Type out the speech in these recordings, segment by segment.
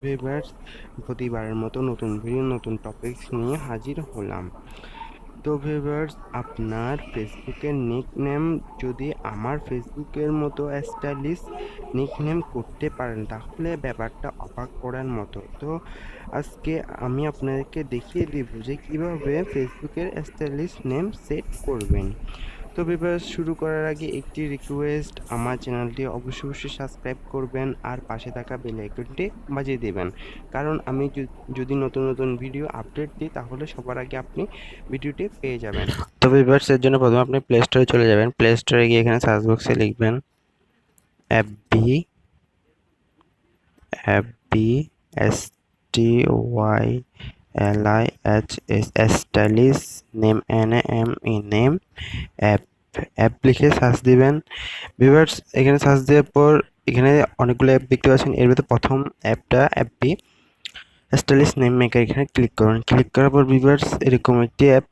Viewers, প্রতিবারের মতো নতুন ভিডিও নতুন টপিকস নিয়ে হাজির হলাম। তো ভিউয়ার্স, আপনার ফেসবুকের নিকনেম যদি আমার ফেসবুকের মতো স্টাইলিশ নিকনেম করতে পারেন তাহলে ব্যাপারটা অবাক করার মতো। তো আজকে আমি আপনাদেরকে দেখিয়ে দিব যে কিভাবে ফেসবুকের স্টাইলিশ নেম সেট করবেন। তো ভিউয়ার্স, শুরু করার আগে একটি রিকোয়েস্ট, আমার চ্যানেলটি অবশ্যই সাবস্ক্রাইব করবেন আর পাশে থাকা বেল আইকনটি বাজিয়ে দেবেন, কারণ আমি যদি নতুন নতুন ভিডিও আপডেট দিই তাহলে সবার আগে আপনি ভিডিওটি পেয়ে যাবেন। তো ভিউয়ার্স, এর জন্য প্রথমে আপনি প্লে স্টোরে চলে যাবেন। প্লে স্টোরে গিয়ে এখানে সার্চ বক্সে লিখবেন FB FB STYLIHS stylish name name app app লিখে সার্চ দিবেন। ভিউয়ার্স, এখানে সার্চ দেওয়ার পর এখানে অনেকগুলো অ্যাপ দেখতে পাচ্ছেন। এর ভিতরে প্রথম অ্যাপটা অ্যাপটি স্টাইলিশ নেম মেকার। এখানে ক্লিক করুন। ক্লিক করার পর ভিউয়ার্স, এরকম একটি অ্যাপ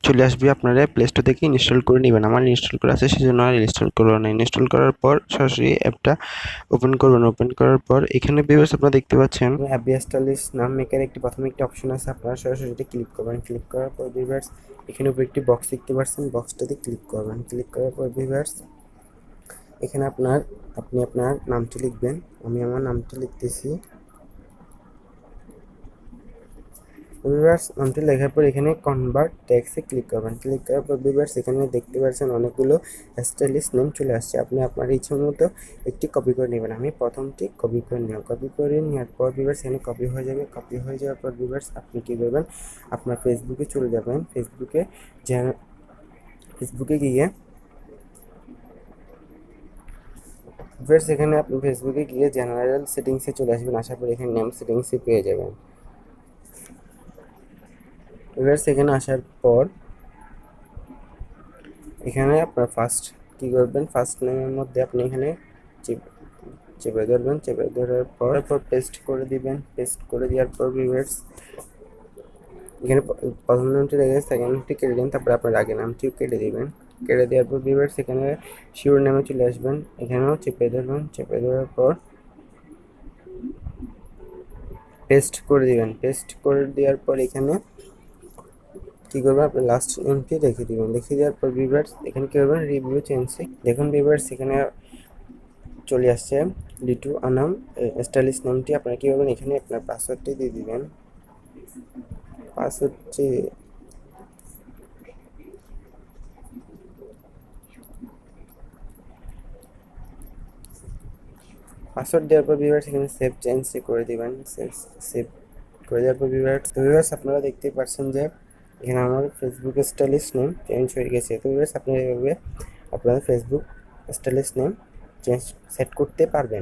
চলে আসবে। আপনারা প্লে স্টোর থেকে ইনস্টল করে নেবেন। আমার ইনস্টল করা আছে সেজন্য আর ইনস্টল করবো না। ইনস্টল করার পর সরাসরি অ্যাপটা ওপেন করবেন। ওপেন করার পর এখানে ভিউয়ার্স আপনারা দেখতে পাচ্ছেন অ্যাপি স্টাইলিশ নাম মেকার প্রথমে একটি অপশন আছে। আপনারা সরাসরি এটা ক্লিক করবেন। ক্লিক করার পর ভিউয়ার্স, এখানে উপরে একটি বক্স দেখতে পাচ্ছেন, বক্সটাতে ক্লিক করবেন। ক্লিক করার পর ভিউয়ার্স, এখানে আপনি আপনার নামটি লিখবেন। আমি আমার নামটি লিখতেছি। ভিউয়ার্স, নামটি লেখার পর এখানে কনভার্ট টেক্সটে ক্লিক করবেন। ক্লিক করার পর ভিউয়ার্স, এখানে দেখতে পাচ্ছেন অনেকগুলো স্টাইলিশ নেম চলে আসছে। আপনি আপনার ইচ্ছা মতো একটি কপি করে নেবেন। আমি প্রথমটি কপি করে নিলাম। কপি করে নেওয়ার পর ভিউয়ার্স, এখানে কপি হয়ে যাবে। কপি হয়ে যাওয়ার পর ভিউয়ার্স, আপনি কী করবেন, আপনার ফেসবুকে চলে যাবেন। ফেসবুকে গিয়ে ভিউয়ার্স, এখানে আপনি ফেসবুকে গিয়ে জেনারেল সেটিংসে চলে আসবেন। আসার পর এখানে নেম সেটিংসে পেয়ে যাবেন। ভিউয়ার্স, এখানে আসার পর এখানে আপনার ফার্স্ট কী করবেন, ফার্স্ট নেমের মধ্যে আপনি এখানে চেপে ধরবেন। চেপে ধরার পর পেস্ট করে দিবেন। পেস্ট করে দেওয়ার পর ভিউয়ার্স, এখানে প্রথম নামটি রেখে সেকেন্ড নামটি কেটে দিন। তারপরে আপনার আগের নামটিও কেটে দিবেন। কেটে দেওয়ার পর ভিউয়ার্স, এখানে শিওর নামে চলে আসবেন। এখানেও চেপে ধরবেন। চেপে ধরার পর পেস্ট করে দিবেন। পেস্ট করে দেওয়ার পর এখানে কী করবেন, আপনি লাস্ট নেমটি রেখে দিবেন। রেখে দেওয়ার পর ভিউয়ার্স, এখানে কী করবেন, রিভিউ চেঞ্জে দেখুন। ভিউয়ার্স, এখানে চলে আসছে লিটু আনাম স্টাইলিশ নামটি। আপনারা কী করবেন, এখানে আপনার পাসওয়ার্ডটি দিয়ে দিবেন। পাসওয়ার্ডটি দেওয়ার পর ভিউয়ার্স, এখানে সেভ চেঞ্জ করে দিবেন। সেভ করে দেওয়ার পর ভিউয়ার্স আপনারা দেখতেই পাচ্ছেন যে এখানে আমার ফেসবুক স্টাইলিশ নেম চেঞ্জ হয়ে গেছে। তো ভিউয়ার্স, আপনারা এভাবে আপনাদের Facebook stylish name change set করতে পারবেন।